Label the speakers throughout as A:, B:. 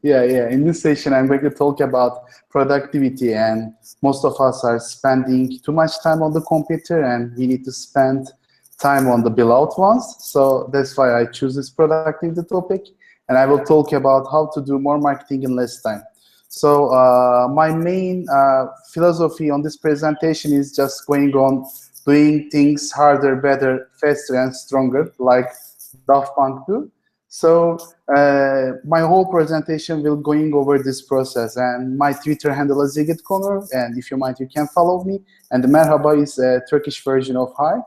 A: Yeah. In this session, I'm going to talk about productivity, and most of us are spending too much time on the computer, and we need to spend time on the beloved ones. So that's why I choose this productivity topic, and I will talk about how to do more marketing in less time. So my main philosophy on this presentation is just going on doing things harder, better, faster, and stronger, like Daft Punk do. So my whole presentation will going over this process, and my Twitter handle is Yiğit Konur, and if you mind, you can follow me. And the merhaba is a Turkish version of hi,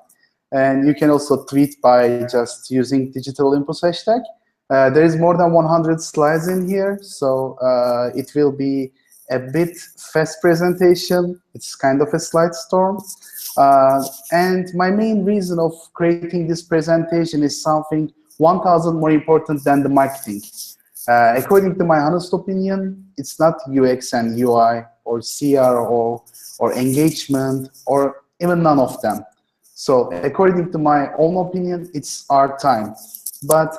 A: and you can also tweet by just using digital Olympus hashtag. There is more than 100 slides in here, so it will be a bit fast presentation. It's kind of a slide storm. And my main reason of creating this presentation is something 1,000 more important than the marketing. According to my honest opinion, it's not UX and UI or CRO or engagement or even none of them. So according to my own opinion, it's our time. But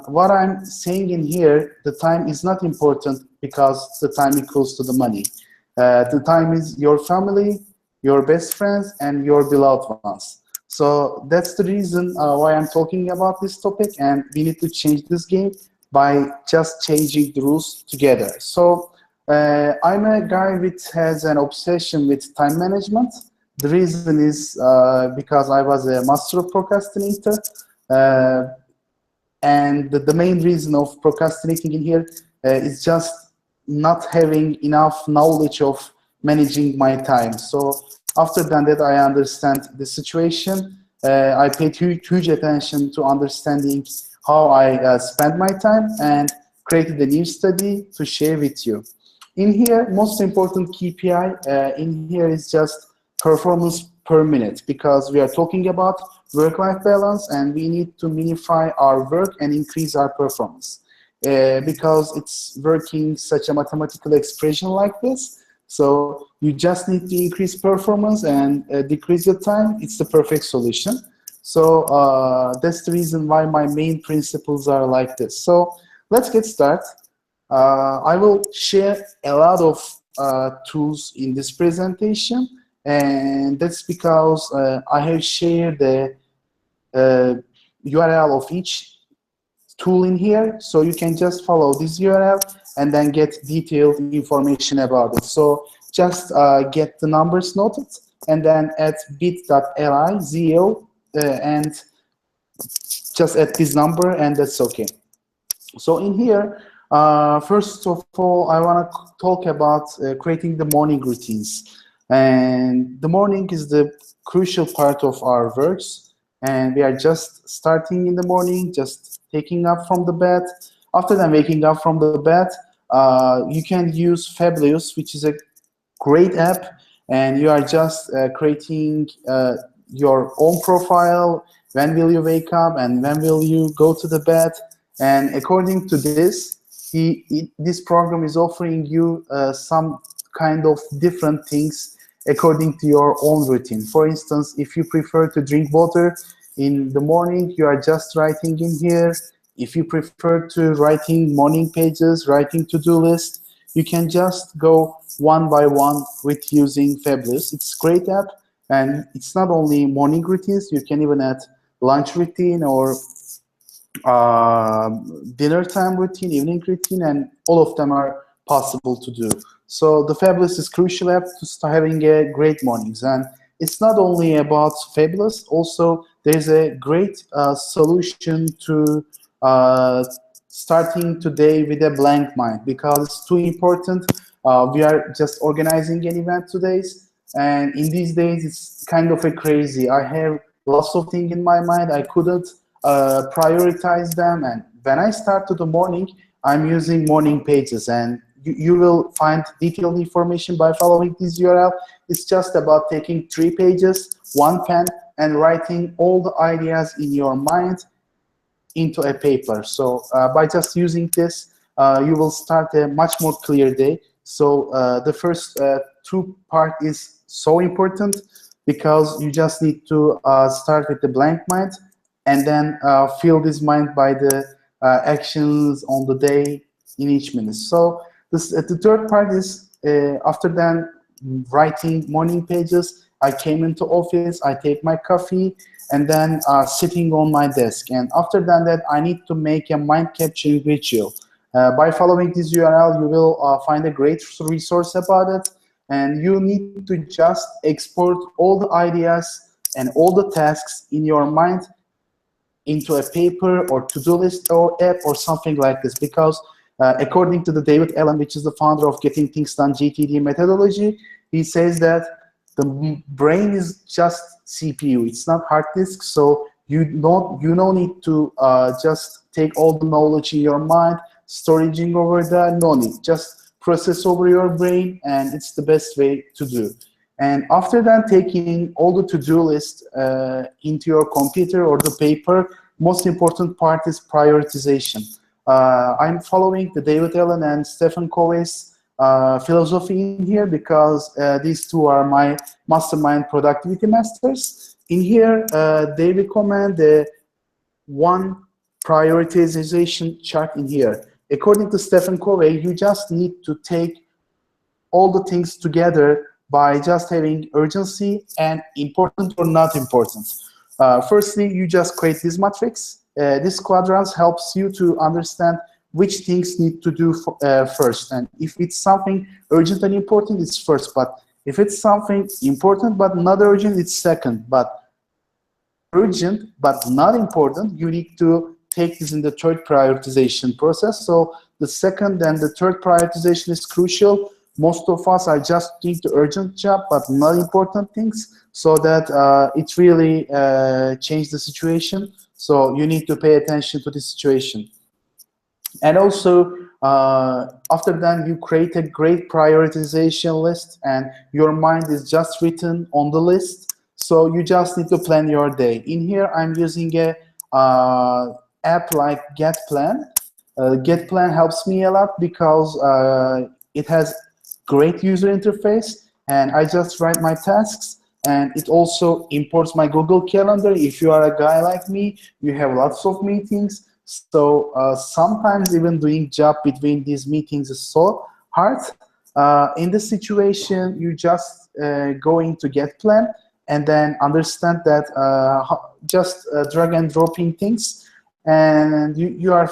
A: what I'm saying in here, the time is not important because the time equals to the money. The time is your family, your best friends, and your beloved ones. So that's the reason why I'm talking about this topic, and we need to change this game by just changing the rules together. So I'm a guy which has an obsession with time management. The reason is because I was a master of procrastinator. And the main reason of procrastinating in here is just not having enough knowledge of managing my time. So after that, I understand the situation. I paid huge attention to understanding how I spend my time and created a new study to share with you. In here, most important KPI in here is just performance per minute, because we are talking about work-life balance and we need to minify our work and increase our performance. Because it's working such a mathematical expression like this. So you just need to increase performance and decrease your time. It's the perfect solution. So that's the reason why my main principles are like this. So let's get started. I will share a lot of tools in this presentation, and that's because I have shared the URL of each tool in here, so you can just follow this URL and then get detailed information about it. So just get the numbers noted and then add bit.ly ZO and just add this number, and that's okay. So in here, first of all, I want to talk about creating the morning routines. And the morning is the crucial part of our works, and we are just starting in the morning, just taking up from the bed. After then waking up from the bed, you can use Fabulous, which is a great app, and you are just creating your own profile. When will you wake up and when will you go to the bed? And according to this, this program is offering you some kind of different things according to your own routine. For instance, if you prefer to drink water in the morning, you are just writing in here. If you prefer to writing morning pages, writing to-do list, you can just go one by one with using Fabulous. It's a great app, and it's not only morning routines, you can even add lunch routine or dinner time routine, evening routine, and all of them are possible to do. So the Fabulous is crucial app to start having a great mornings. And it's not only about Fabulous, also there's a great solution to starting today with a blank mind, because it's too important. We are just organizing an event today, and in these days it's kind of a crazy. I have lots of things in my mind. I couldn't prioritize them, and when I start to the morning, I'm using morning pages, and you will find detailed information by following this URL. It's just about taking 3 pages, 1 pen, and writing all the ideas in your mind into a paper. So by just using this, you will start a much more clear day. So the first 2 part is so important, because you just need to start with the blank mind and then fill this mind by the actions on the day in each minute. So the third part is after then writing morning pages, I came into office, I take my coffee, and then sitting on my desk. And after that, I need to make a mind capturing ritual. By following this URL, you will find a great resource about it. And you need to just export all the ideas and all the tasks in your mind into a paper or to-do list or app or something like this. Because according to the David Allen, which is the founder of Getting Things Done GTD methodology, he says that the brain is just CPU. It's not hard disk. So you don't need to just take all the knowledge in your mind, storaging over there. No need. Just process over your brain, and it's the best way to do. And after that, taking all the to-do list into your computer or the paper, most important part is prioritization. I'm following the David Allen and Stephen Covey's philosophy in here because these two are my mastermind productivity masters. In here, they recommend the one prioritization chart in here. According to Stephen Covey, you just need to take all the things together by just having urgency and important or not important. Firstly, you just create this matrix. This quadrants helps you to understand which things need to do first. And if it's something urgent and important, it's first. But if it's something important but not urgent, it's second. But urgent but not important, you need to take this in the third prioritization process. So the second and the third prioritization is crucial. Most of us are just doing the urgent job but not important things, so that it really changed the situation. So you need to pay attention to the situation. And also, after that, you create a great prioritization list, and your mind is just written on the list. So you just need to plan your day. In here, I'm using a app like GetPlan. GetPlan helps me a lot because it has great user interface, and I just write my tasks, and it also imports my Google Calendar. If you are a guy like me, you have lots of meetings, so sometimes even doing job between these meetings is so hard. In this situation, you just go into GetPlan and then understand that just drag and dropping things, and you are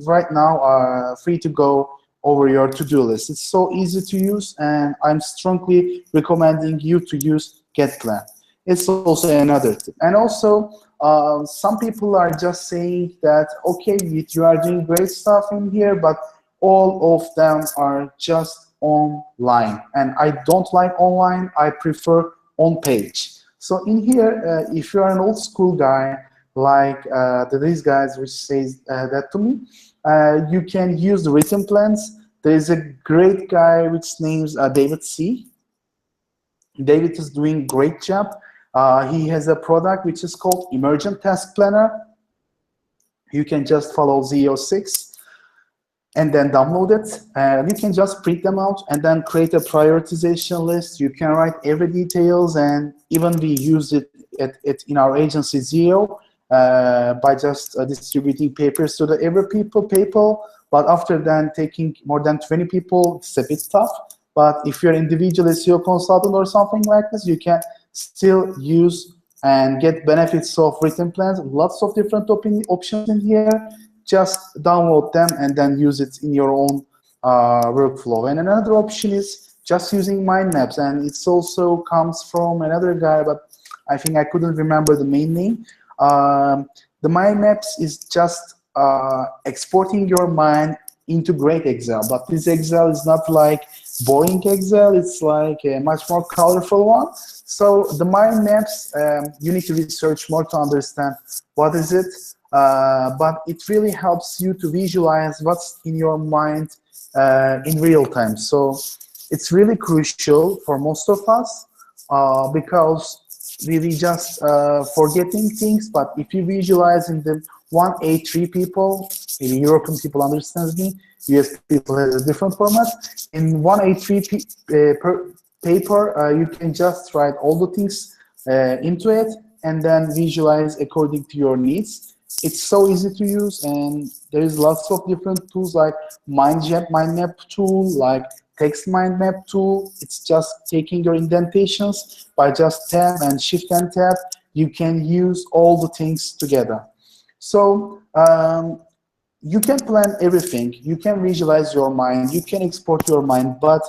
A: right now free to go over your to-do list. It's so easy to use, and I'm strongly recommending you to use GetPlan. It's also another tip. And also, some people are just saying that, okay, you are doing great stuff in here, but all of them are just online. And I don't like online, I prefer on page. So in here, if you are an old school guy, like these guys which says that to me, you can use the written plans. There is a great guy which names David Hsieh. David is doing great job. He has a product which is called Emergent Task Planner. You can just follow ZO6 and then download it. You can just print them out and then create a prioritization list. You can write every details, and even we use it in our agency ZO by just distributing papers to every people. But after then taking more than 20 people, it's a bit tough. But if you're an individual SEO consultant or something like this, you can still use and get benefits of written plans. Lots of different options in here. Just download them and then use it in your own workflow. And another option is just using mind maps, and it also comes from another guy, but I think I couldn't remember the main name. The mind maps is just exporting your mind into great Excel, but this Excel is not like boring Excel, it's like a much more colorful one. So the mind maps, you need to research more to understand what is it, but it really helps you to visualize what's in your mind in real time. So it's really crucial for most of us because we just forgetting things, but if you visualize in the 1A3 people, maybe European people understands me, US people has a different format. In 1A3 paper, you can just write all the things into it and then visualize according to your needs. It's so easy to use, and there is lots of different tools like mind map tool, like text mind map tool. It's just taking your indentations by just tab and shift and tab. You can use all the things together. So you can plan everything. You can visualize your mind. You can export your mind. But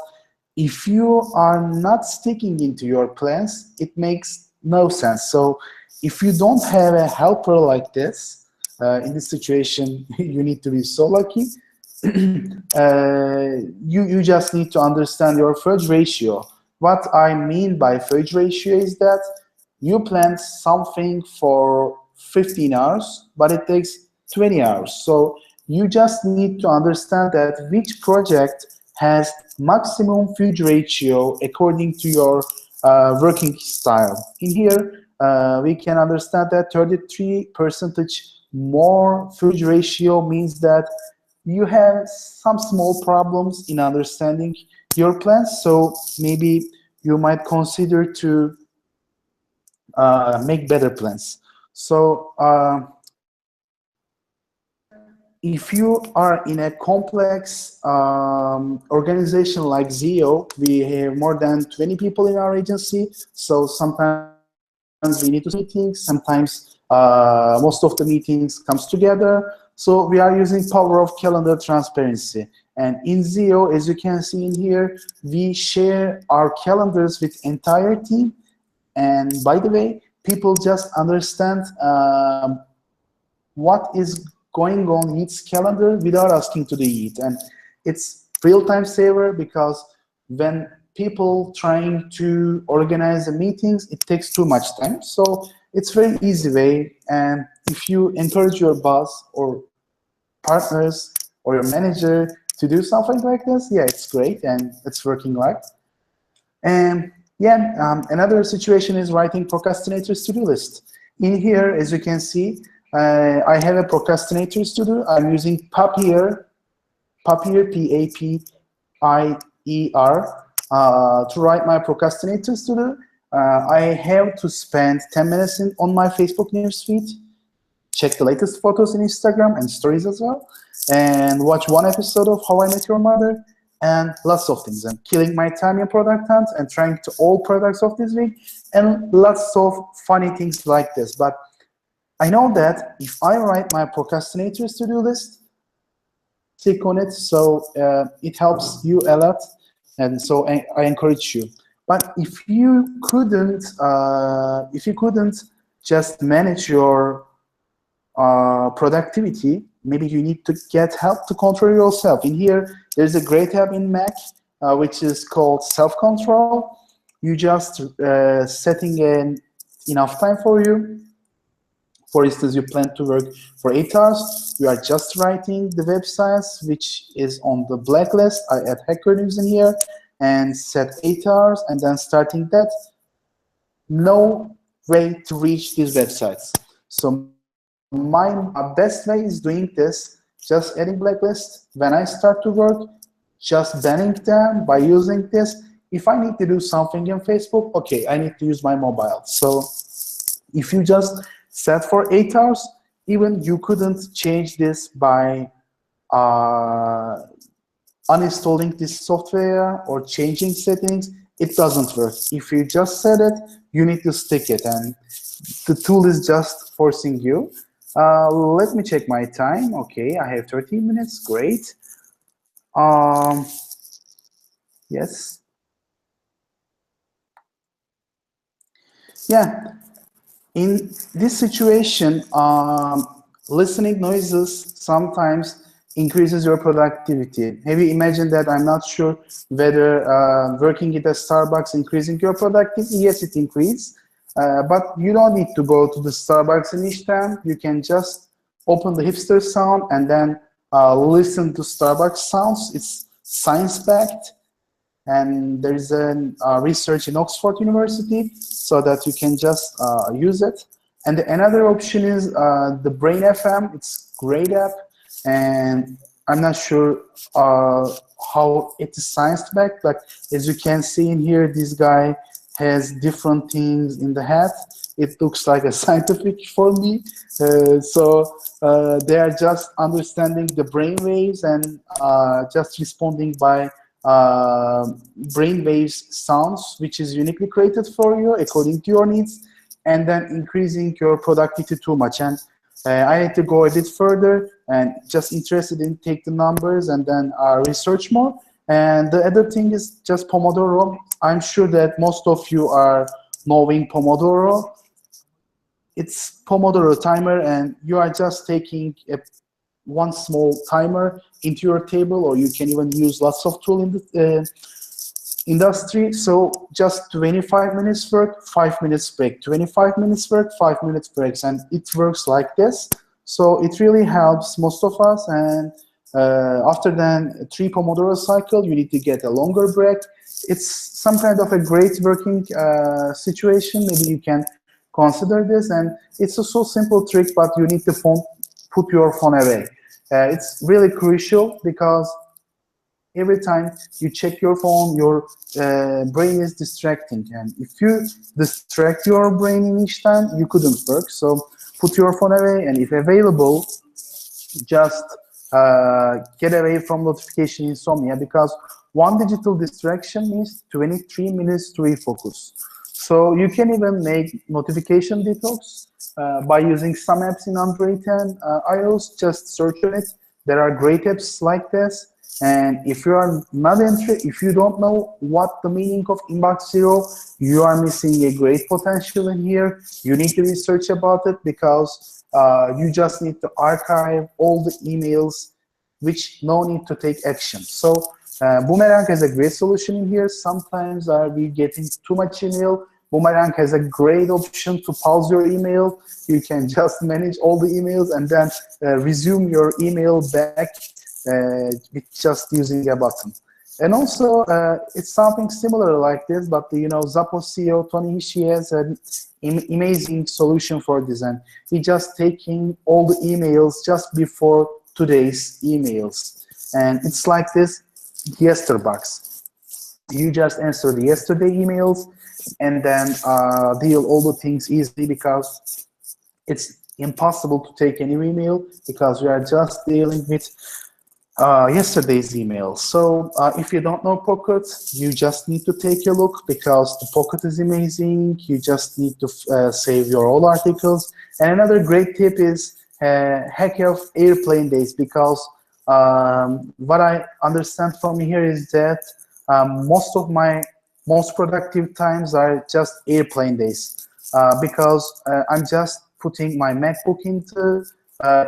A: if you are not sticking into your plans, it makes no sense. So if you don't have a helper like this, in this situation, you need to be so lucky. You just need to understand your Fudge ratio. What I mean by Fudge ratio is that you plan something for 15 hours, but it takes 20 hours. So you just need to understand that which project has maximum Fudge ratio according to your working style. In here, we can understand that 33% more Fudge ratio means that you have some small problems in understanding your plans. So maybe you might consider to make better plans. So if you are in a complex organization like Hsieh, we have more than 20 people in our agency. So sometimes we need to do meetings. Sometimes most of the meetings comes together. So we are using power of calendar transparency. And in Hsieh, as you can see in here, we share our calendars with entire team. And by the way, people just understand what is going on Yiğit's calendar without asking to the Yiğit. And it's real-time saver because when people trying to organize the meetings, it takes too much time. So it's very easy way. And if you encourage your boss or partners or your manager to do something like this, yeah, it's great and it's working right. And yeah, another situation is writing Procrastinator's to-do list. In here, as you can see, I have a Procrastinator's to-do. I'm using Papier, P-A-P-I-E-R, to write my Procrastinator's to-do. I have to spend 10 minutes on my Facebook newsfeed, check the latest photos in Instagram and stories as well, and watch one episode of How I Met Your Mother, and lots of things. I'm killing my time in product hunt and trying to all products of this week, and lots of funny things like this. But I know that if I write my Procrastinator's to-do list, click on it, so it helps you a lot, and so I encourage you. But if you couldn't just manage your productivity, maybe you need to get help to control yourself. In here, there's a great app in Mac, which is called Self-Control. You just setting enough time for you. For instance, you plan to work for 8 hours. You are just writing the websites, which is on the blacklist. I add Hacker News in here and set 8 hours, and then starting that. No way to reach these websites. So my best way is doing this, just adding blacklist. When I start to work, just banning them by using this. If I need to do something in Facebook, okay, I need to use my mobile. So if you just set for 8 hours, even you couldn't change this by uninstalling this software or changing settings. It doesn't work. If you just set it, you need to stick it, and the tool is just forcing you. Let me check my time. Okay, I have 13 minutes. Great. Yes. Yeah. In this situation, listening noises sometimes increases your productivity. Maybe imagine that I'm not sure whether working at a Starbucks increasing your productivity. Yes, it increases. But you don't need to go to the Starbucks in each time. You can just open the hipster sound and then listen to Starbucks sounds. It's science-backed, and there is a research in Oxford University, so that you can just use it. And another option is the Brain FM. It's a great app, and I'm not sure how it is science-backed, but as you can see in here, this guy has different things in the hat, it looks like a scientific for me. They are just understanding the brain waves and just responding by brain waves sounds, which is uniquely created for you according to your needs, and then increasing your productivity too much. And I had to go a bit further and just interested in take the numbers and then research more. And the other thing is just Pomodoro. I'm sure that most of you are knowing Pomodoro. It's Pomodoro timer, and you are just taking one small timer into your table, or you can even use lots of tools in the industry. So just 25 minutes work, 5 minutes break, 25 minutes work, 5 minutes breaks, and it works like this. So it really helps most of us. And after then 3 Pomodoro cycle, you need to get a longer break. It's some kind of a great working situation. Maybe you can consider this, and it's a so simple trick, but you need to put your phone away. It's really crucial because every time you check your phone, your brain is distracting, and if you distract your brain in each time, you couldn't work. So put your phone away, and if available, just get away from notification insomnia, because one digital distraction means 23 minutes to refocus. So you can even make notification detox by using some apps in Android and iOS. Just search on it. There are great apps like this. And if you are not interested, if you don't know what the meaning of inbox zero, you are missing a great potential in here. You need to research about it, because you just need to archive all the emails which no need to take action. So Boomerang has a great solution in here. Sometimes we getting too much email. Boomerang has a great option to pause your email. You can just manage all the emails and then resume your email back with just using a button. And also, it's something similar like this, but Zappos CEO Tony Hsieh has an amazing solution for this, and he just taking all the emails just before today's emails, and it's like this Yesterbox. You just answer the yesterday emails and then deal all the things easily, because it's impossible to take any email because we are just dealing with yesterday's email. So if you don't know Pocket, you just need to take a look, because the Pocket is amazing. You just need to save your all articles. And another great tip is hack of airplane days, because what I understand from here is that most of my most productive times are just airplane days, because I'm just putting my MacBook into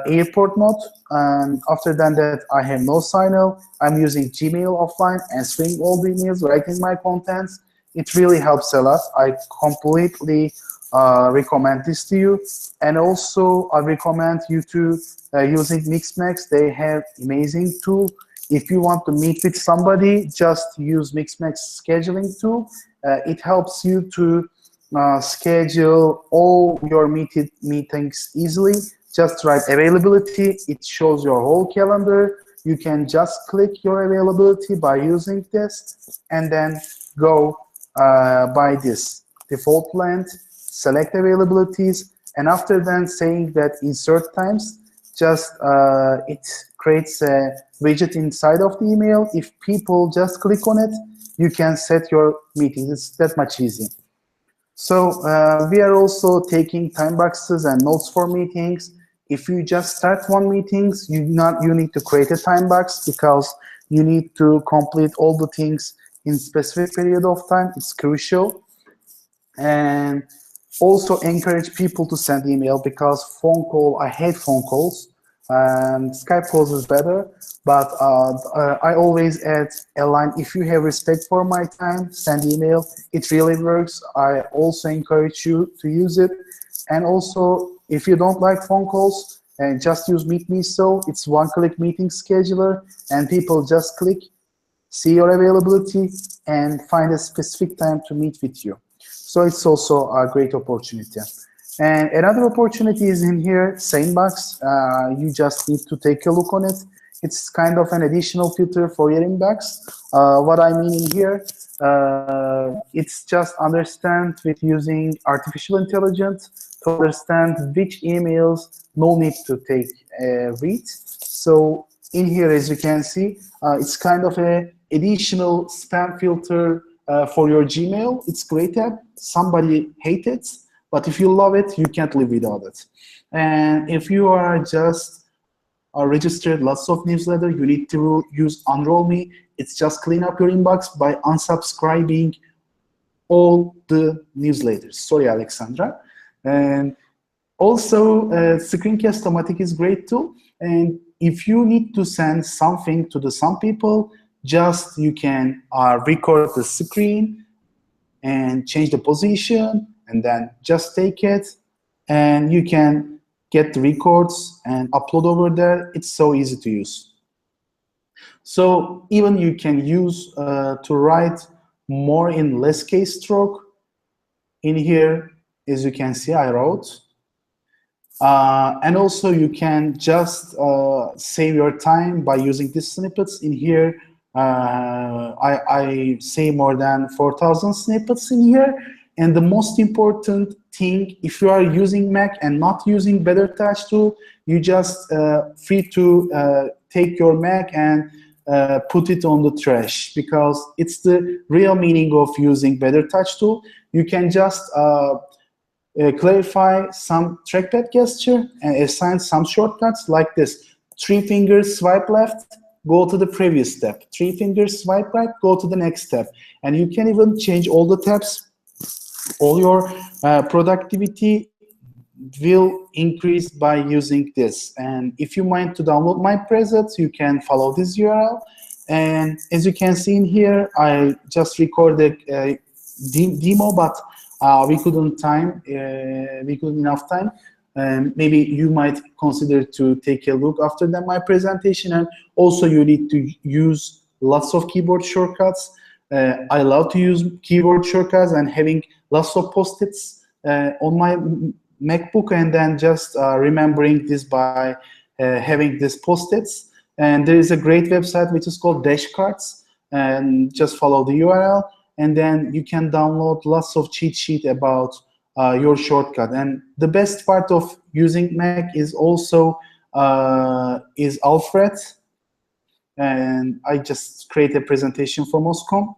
A: airport mode, and after that I have no signal. I'm using Gmail offline, answering all the emails, writing my contents. It really helps a lot. I completely recommend this to you. And also I recommend you to using Mixmax. They have amazing tool. If you want to meet with somebody, just use Mixmax scheduling tool. It helps you to schedule all your meetings easily. Just write availability. It shows your whole calendar. You can just click your availability by using this, and then go by this default length, select availabilities, and after then saying that insert times, just it creates a widget inside of the email. If people just click on it, you can set your meetings. It's that much easy. So we are also taking time boxes and notes for meetings. If you just start one meetings, you need to create a time box, because you need to complete all the things in specific period of time. It's crucial. And also encourage people to send email, because phone call, I hate phone calls, and Skype calls is better. But I always add a line: if you have respect for my time, send email. It really works. I also encourage you to use it. And also, if you don't like phone calls, and just use Meet Me. So it's one-click meeting scheduler, and people just click, see your availability, and find a specific time to meet with you. So it's also a great opportunity. And another opportunity is in here, Sanebox. You just need to take a look on it. It's kind of an additional filter for your inbox. What I mean in here, It's just understand with using artificial intelligence to understand which emails no need to take read. So in here, as you can see, it's kind of a additional spam filter for your Gmail. It's great app. Somebody hates it, but if you love it, you can't live without it. And if you are just registered lots of newsletter, you need to use Unroll Me. It's just clean up your inbox by unsubscribing all the newsletters. Sorry, Alexandra. And also, Screencast-O-Matic is great too. And if you need to send something to some people, just you can record the screen and change the position, and then just take it, and you can get the records and upload over there. It's so easy to use. So even you can use to write more in less keystroke. In here, as you can see, I wrote. And also you can just save your time by using these snippets. In here, I say more than 4,000 snippets in here. And the most important thing, if you are using Mac and not using Better Touch tool, you just free to take your Mac and put it on the trash, because it's the real meaning of using Better Touch tool. You can just clarify some trackpad gesture and assign some shortcuts like this. 3 fingers swipe left, go to the previous step. 3 fingers swipe right, go to the next step. And you can even change all the tabs. All your productivity will increase by using this. And if you mind to download my presets, you can follow this URL. And as you can see in here, I just recorded a demo, but we couldn't enough time. Maybe you might consider to take a look after that my presentation. And also you need to use lots of keyboard shortcuts. I love to use keyboard shortcuts and having lots of post-its on my MacBook, and then just remembering this by having these post-its. And there is a great website which is called Dashcards, and just follow the URL, and then you can download lots of cheat sheet about your shortcut. And the best part of using Mac is also is Alfred. And I just create a presentation for Moscom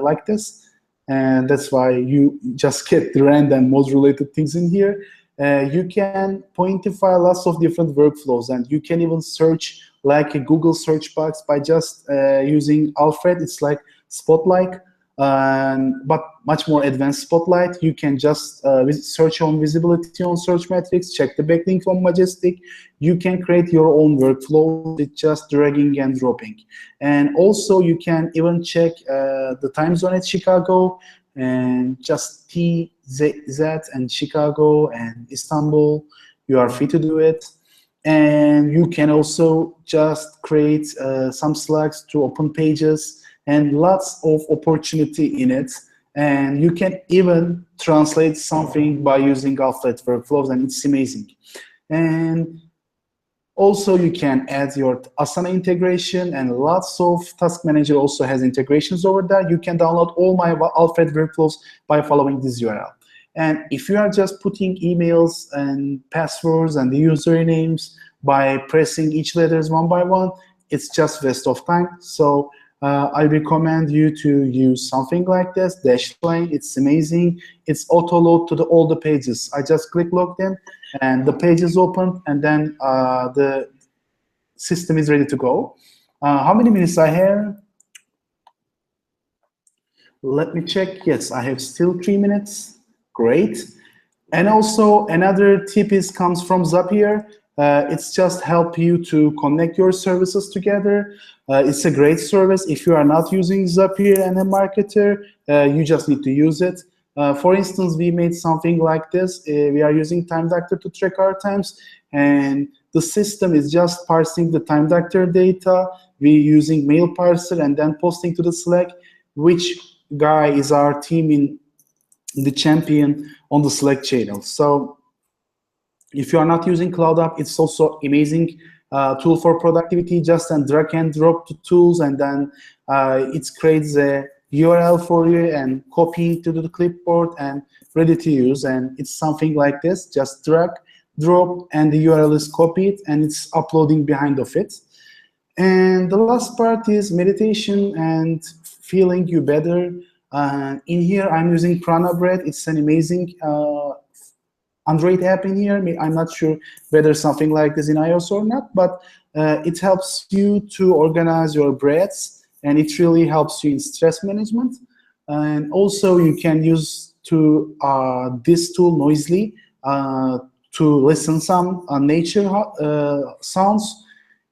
A: like this, and that's why you just get the random mod-related things in here. You can pointify lots of different workflows, and you can even search like a Google search box by just using Alfred. It's like Spotlight, but much more advanced Spotlight. You can just search on visibility on search metrics, check the backlink on Majestic. You can create your own workflow with just dragging and dropping. And also you can even check the time zone at Chicago, and just TZ and Chicago and Istanbul. You are free to do it. And you can also just create some slugs to open pages, and lots of opportunity in it. And you can even translate something by using Alfred workflows, and it's amazing. And also you can add your Asana integration, and lots of Task Manager also has integrations over there. You can download all my Alfred workflows by following this URL. And if you are just putting emails and passwords and the usernames by pressing each letters one by one, it's just waste of time. So I recommend you to use something like this, Dashline. It's amazing. It's auto-load to all the pages. I just click login, and the page is open, and then the system is ready to go. How many minutes I have? Let me check. Yes, I have still 3 minutes. Great. And also another tip comes from Zapier. It's just help you to connect your services together. It's a great service. If you are not using Zapier and a marketer, you just need to use it. For instance, we made something like this. We are using Time Doctor to track our times, and the system is just parsing the Time Doctor data. We're using mail parser and then posting to the Slack which guy is our team in the champion on the Slack channel. So if you are not using Cloud App, it's also amazing tool for productivity. Just drag and drop the tools, and then it creates a URL for you and copying to the clipboard and ready to use. And it's something like this, just drag, drop, and the URL is copied and it's uploading behind of it. And the last part is meditation and feeling you better. In here, I'm using Prana Breath. It's an amazing Android app in here. I'm not sure whether something like this in iOS or not, but it helps you to organize your breaths, and it really helps you in stress management. And also, you can use this tool Noisely to listen some nature sounds.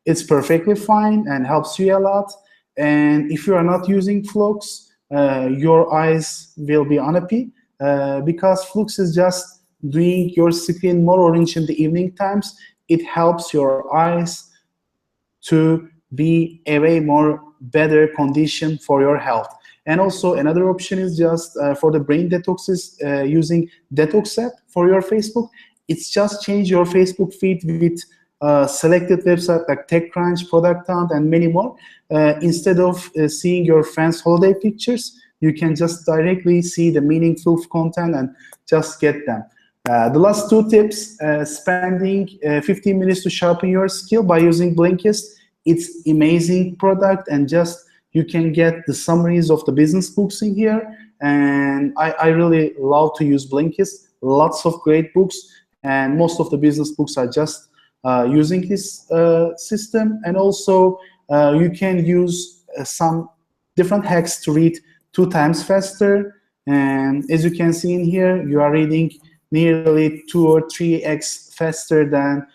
A: It's perfectly fine and helps you a lot. And if you are not using Flux, your eyes will be unhappy because Flux is just doing your screen more orange in the evening times. It helps your eyes to be a way more better condition for your health. And also another option is just for the brain detoxes, using Detox app for your Facebook. It's just change your Facebook feed with selected websites like TechCrunch, Product Hunt, and many more. Instead of seeing your friends' holiday pictures, you can just directly see the meaningful content and just get them. The last two tips, spending 15 minutes to sharpen your skill by using Blinkist. It's amazing product, and just you can get the summaries of the business books in here. And I really love to use Blinkist. Lots of great books, and most of the business books are just using this system. And also you can use some different hacks to read 2 times faster. And as you can see in here, you are reading nearly 2 or 3x faster than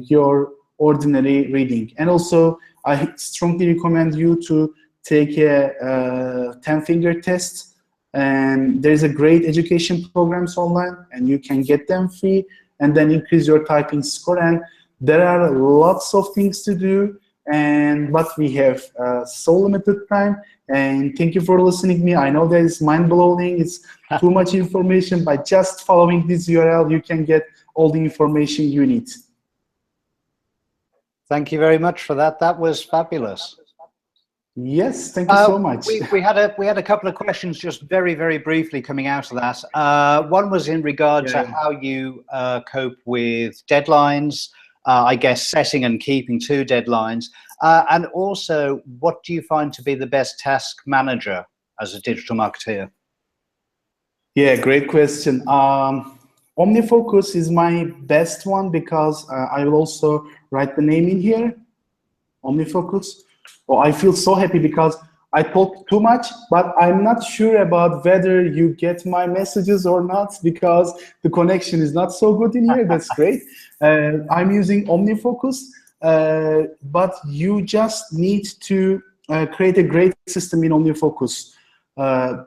A: your ordinary reading. And also, I strongly recommend you to take a 10-finger test. And there's a great education programs online, and you can get them free and then increase your typing score. And there are lots of things to do, but we have so limited time. And thank you for listening to me. I know that it's mind-blowing. It's too much information. By just following this URL, you can get all the information you need.
B: Thank you very much for that. That was fabulous.
A: Yes, thank you so much.
B: We had a couple of questions just very, very briefly coming out of that. One was in regard to how you cope with deadlines, I guess setting and keeping to deadlines, and also what do you find to be the best task manager as a digital marketeer?
A: Yeah, great question. OmniFocus is my best one because I will also write the name in here, OmniFocus. Oh, I feel so happy because I talk too much, but I'm not sure about whether you get my messages or not because the connection is not so good in here. That's great. I'm using OmniFocus, but you just need to create a great system in OmniFocus.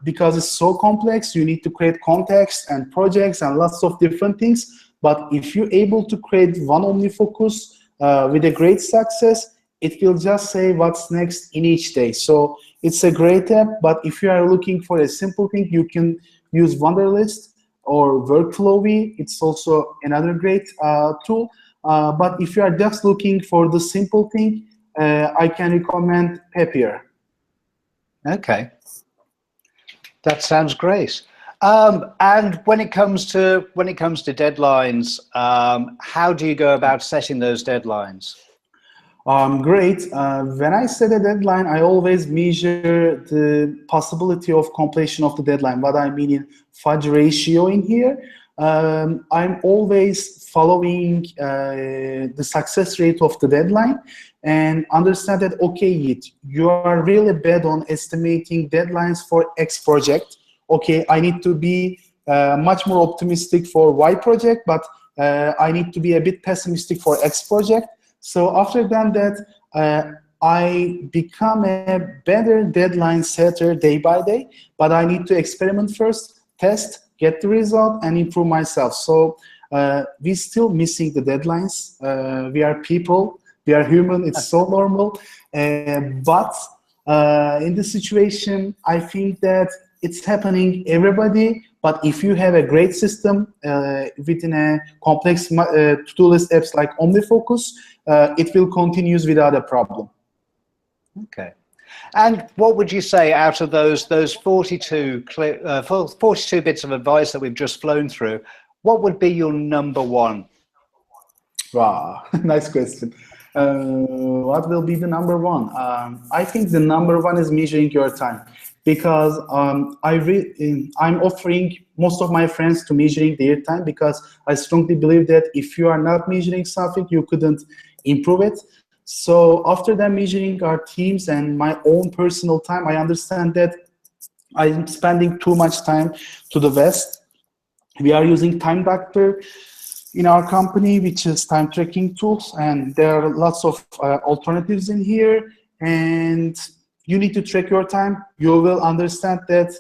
A: Because it's so complex, you need to create context and projects and lots of different things. But if you're able to create one OmniFocus with a great success, it will just say what's next in each day. So it's a great app, but if you are looking for a simple thing, you can use Wunderlist or Workflowy. It's also another great tool. But if you are just looking for the simple thing, I can recommend Papier.
B: Okay. That sounds great. And when it comes to deadlines, how do you go about setting those deadlines?
A: Great. When I set a deadline, I always measure the possibility of completion of the deadline. What I mean in Fudge ratio in here, I'm always following the success rate of the deadline and understand that, okay, Yiğit, you are really bad on estimating deadlines for X project. Okay, I need to be much more optimistic for Y project, but I need to be a bit pessimistic for X project. So after that, I become a better deadline setter day by day, but I need to experiment first, test, get the result, and improve myself. So we're still missing the deadlines. We are people, we are human, it's so normal. But in this situation, I think that it's happening everybody. But if you have a great system within a complex to-do list apps like OmniFocus, it will continue without a problem.
B: Okay. And what would you say out of those 42 bits of advice that we've just flown through, what would be your number one?
A: Wow, nice question. What will be the number one? I think the number one is measuring your time, because I'm offering most of my friends to measuring their time, because I strongly believe that if you are not measuring something, you couldn't improve it. So after that, measuring our teams and my own personal time, I understand that I'm spending too much time to the west. We are using Time Doctor in our company, which is time tracking tools, and there are lots of alternatives in here, and you need to track your time. You will understand that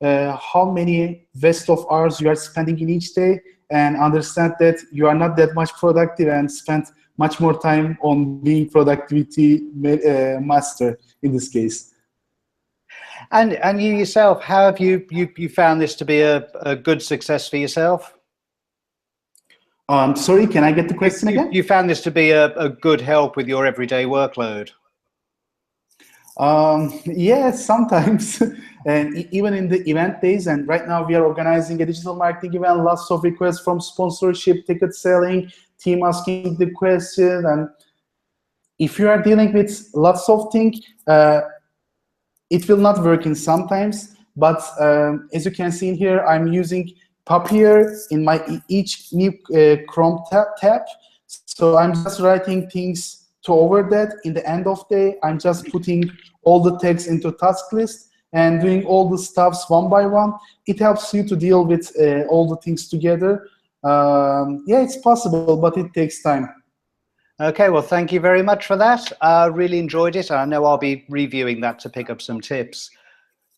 A: how many waste of hours you are spending in each day, and understand that you are not that much productive and spend much more time on being productivity master in this case.
B: And you yourself, how have you found this to be a good success for yourself?
A: Sorry, can I get the question again?
B: You found this to be a good help with your everyday workload?
A: Yes, sometimes. And even in the event days, and right now we are organizing a digital marketing event, lots of requests from sponsorship, ticket selling, team asking the question. And if you are dealing with lots of things, it will not work in sometimes. But as you can see in here, I'm using Papier in my each new Chrome tab. So I'm just writing things to over that. In the end of the day, I'm just putting all the text into task list and doing all the stuffs one by one. It helps you to deal with all the things together. Yeah, it's possible, but it takes time.
B: Okay, well, thank you very much for that. I really enjoyed it. I know I'll be reviewing that to pick up some tips.